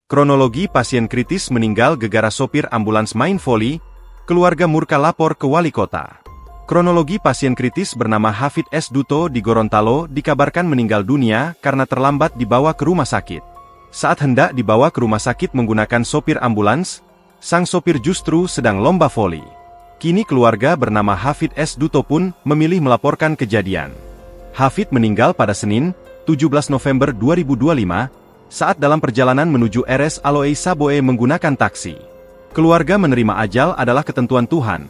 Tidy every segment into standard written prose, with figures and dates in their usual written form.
Kronologi pasien kritis meninggal gegara sopir ambulans main voli, keluarga murka lapor ke wali kota. Kronologi pasien kritis bernama Hafid S. Duto di Gorontalo dikabarkan meninggal dunia karena terlambat dibawa ke rumah sakit. Saat hendak dibawa ke rumah sakit menggunakan sopir ambulans, sang sopir justru sedang lomba voli. Kini keluarga bernama Hafid S. Duto pun memilih melaporkan kejadian. Hafid meninggal pada Senin, 17 November 2025, saat dalam perjalanan menuju RS Aloe Saboe menggunakan taksi. Keluarga menerima ajal adalah ketentuan Tuhan.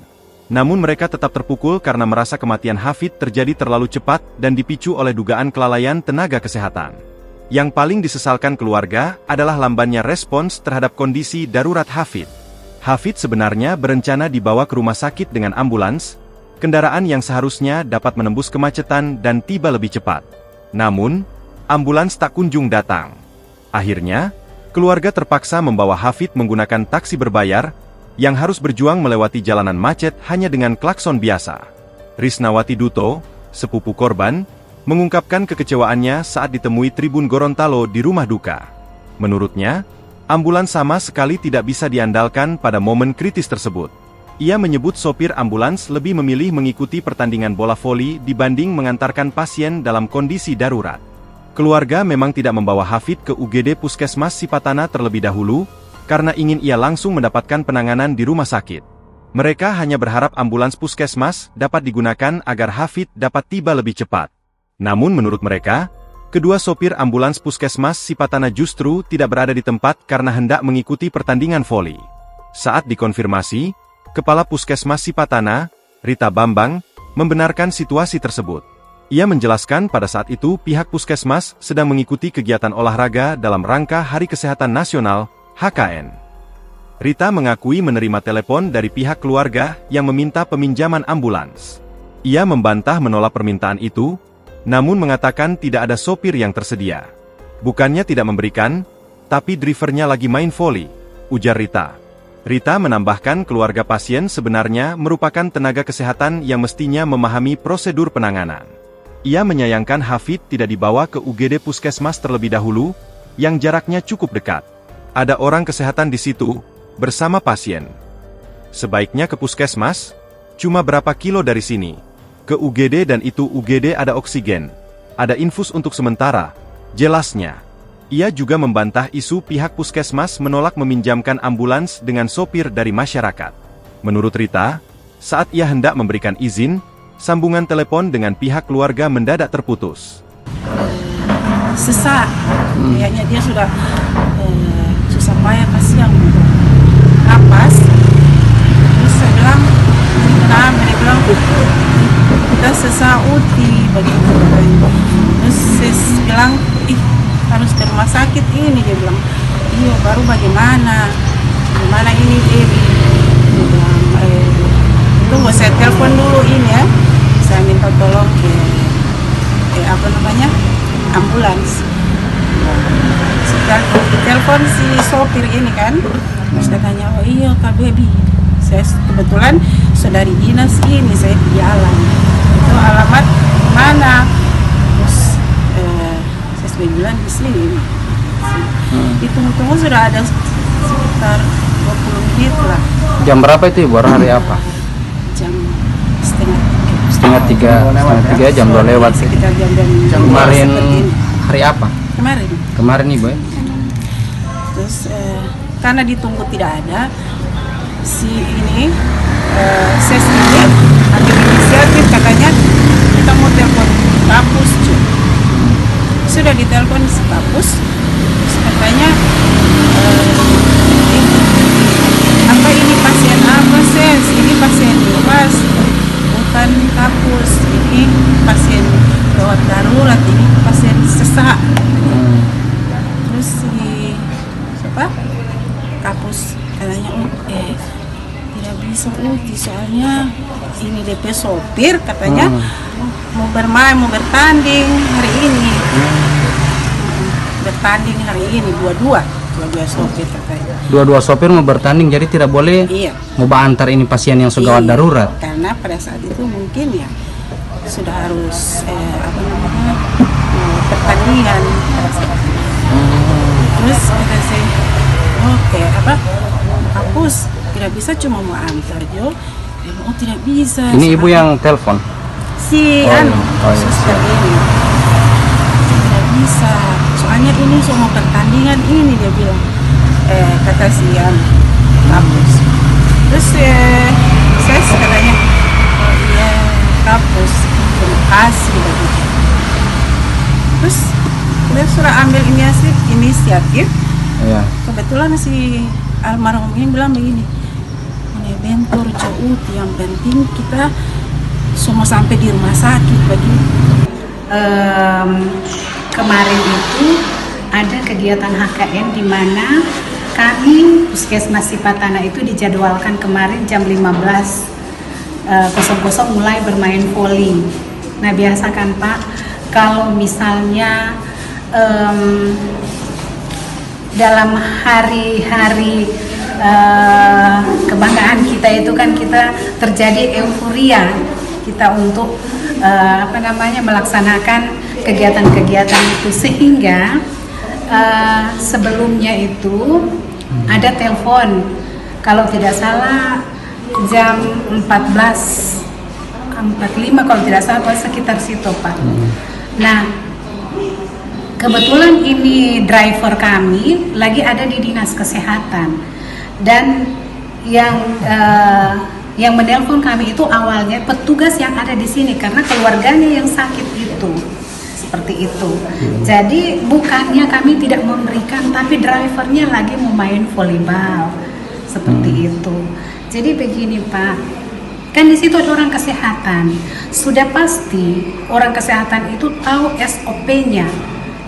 Namun mereka tetap terpukul karena merasa kematian Hafid terjadi terlalu cepat dan dipicu oleh dugaan kelalaian tenaga kesehatan. Yang paling disesalkan keluarga adalah lambannya respons terhadap kondisi darurat Hafid. Hafid sebenarnya berencana dibawa ke rumah sakit dengan ambulans, kendaraan yang seharusnya dapat menembus kemacetan dan tiba lebih cepat. Namun, ambulans tak kunjung datang. Akhirnya, keluarga terpaksa membawa Hafid menggunakan taksi berbayar, yang harus berjuang melewati jalanan macet hanya dengan klakson biasa. Risnawati Duto, sepupu korban, mengungkapkan kekecewaannya saat ditemui Tribun Gorontalo di rumah duka. Menurutnya, ambulans sama sekali tidak bisa diandalkan pada momen kritis tersebut. Ia menyebut sopir ambulans lebih memilih mengikuti pertandingan bola voli dibanding mengantarkan pasien dalam kondisi darurat. Keluarga memang tidak membawa Hafid ke UGD Puskesmas Sipatana terlebih dahulu, karena ingin ia langsung mendapatkan penanganan di rumah sakit. Mereka hanya berharap ambulans puskesmas dapat digunakan agar Hafid dapat tiba lebih cepat. Namun menurut mereka, kedua sopir ambulans puskesmas Sipatana justru tidak berada di tempat karena hendak mengikuti pertandingan voli. Saat dikonfirmasi, Kepala Puskesmas Sipatana, Rita Bambang, membenarkan situasi tersebut. Ia menjelaskan pada saat itu pihak puskesmas sedang mengikuti kegiatan olahraga dalam rangka Hari Kesehatan Nasional, HKN. Rita mengakui menerima telepon dari pihak keluarga yang meminta peminjaman ambulans. Ia membantah menolak permintaan itu, namun mengatakan tidak ada sopir yang tersedia. Bukannya tidak memberikan, tapi drivernya lagi main voli, ujar Rita. Rita menambahkan keluarga pasien sebenarnya merupakan tenaga kesehatan yang mestinya memahami prosedur penanganan. Ia menyayangkan Hafid tidak dibawa ke UGD Puskesmas terlebih dahulu, yang jaraknya cukup dekat. Ada orang kesehatan di situ, bersama pasien. Sebaiknya ke Puskesmas, cuma berapa kilo dari sini. Ke UGD dan itu UGD ada oksigen, ada infus untuk sementara, jelasnya. Ia juga membantah isu pihak Puskesmas menolak meminjamkan ambulans dengan sopir dari masyarakat. Menurut Rita, saat ia hendak memberikan izin, sambungan telepon dengan pihak keluarga mendadak terputus. Sesak, kayaknya dia sudah susah payah, kasihan, napas. Terus saya bilang, kenapa? Dia bilang, kita sesak uti begitu. Terus saya bilang, harus ke rumah sakit ini. Dia bilang, iya baru bagaimana ini Dewi. Dia bilang, tunggu saya telepon dulu ini ya. Saya minta tolong ke ambulans. Saya telepon si sopir ini kan. Terus dia tanya, oh iya Kak Baby. Saya kebetulan saudari dinas ini, saya di jalan. Itu alamat mana? Terus saya bilang di sini. Hitung-hitung sudah ada sekitar 20 menit lah. Jam berapa itu Ibu? Hari apa? Jam setengah tiga, jam 2 lewat. Kemarin hari apa? Kemarin Ibu ya? Terus karena ditunggu tidak ada, si ini ses ini ambil inisiatif, katanya kita mau telepon kapus. Sudah ditelepon si kapus, katanya apa ini pasien apa ses? Ini pasien luas, bukan kapus. Ini pasien gawat darurat, ini pasien sesak. Terus si siapa? Kapus katanya tidak bisa uji soalnya ini DP sopir katanya mau bermain, mau bertanding hari ini. Bertanding hari ini dua-dua sopir katanya. Dua-dua sopir mau bertanding, jadi tidak boleh mau antar ini pasien yang segawat darurat. Karena pada saat itu mungkin ya sudah harus pertandingan pada saat itu. Terus kata saya hapus, tidak bisa cuma mau antar Jo. Oh tidak bisa. Ini ibu yang telepon. Si suster ini tidak bisa. Soalnya ini semua pertandingan ini dia bilang. Kata si hapus. Terus saya katanya, oh iya hapus, terima kasih begitu. Terus dia sudah ambil inisiatif. Iya. Kebetulan si almarhum ini bilang begini, ini bentor jauh, yang penting kita semua sampai di rumah sakit begitu. Kemarin itu ada kegiatan HKN di mana kami Puskesmas Sipatana itu dijadwalkan kemarin jam 15.00 mulai bermain voli. Nah biasa kan Pak, kalau misalnya dalam hari-hari kebanggaan kita itu kan kita terjadi euforia kita untuk melaksanakan kegiatan-kegiatan itu, sehingga sebelumnya itu ada telepon, kalau tidak salah jam 14.45 kalau tidak salah, sekitar situ Pak. Nah kebetulan ini driver kami lagi ada di dinas kesehatan, dan yang menelpon kami itu awalnya petugas yang ada di sini karena keluarganya yang sakit itu, seperti itu. Jadi bukannya kami tidak memberikan, tapi drivernya lagi mau main volleyball, seperti itu. Jadi begini Pak, kan di situ ada orang kesehatan, sudah pasti orang kesehatan itu tahu SOP-nya,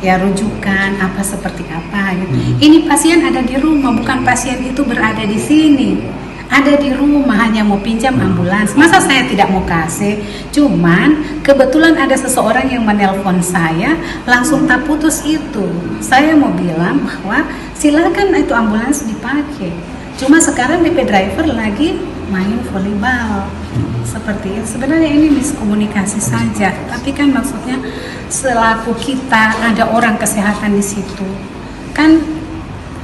ya rujukan apa seperti apa gitu. Ini pasien ada di rumah, bukan pasien itu berada di sini. Ada di rumah hanya mau pinjam ambulans. Masa saya tidak mau kasih? Cuman kebetulan ada seseorang yang menelpon saya, langsung tak putus itu. Saya mau bilang bahwa silakan itu ambulans dipakai. Cuma sekarang DP driver lagi main volleyball. Seperti itu. Sebenarnya ini miskomunikasi saja. Tapi kan maksudnya selaku kita ada orang kesehatan di situ, kan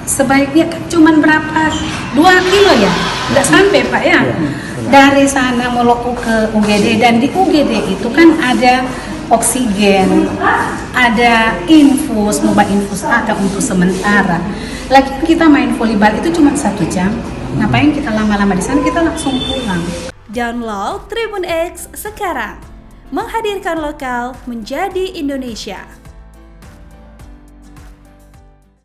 sebaiknya kan cuman berapa 2 kilo ya, nggak sampai Pak ya, dari sana Moloku ke UGD, dan di UGD itu kan ada oksigen, ada infus, mobile infus ada untuk sementara. Lagi kita main volleyball itu cuma 1 jam, ngapain kita lama-lama di sana, kita langsung pulang. Download Tribun X sekarang, menghadirkan lokal menjadi Indonesia.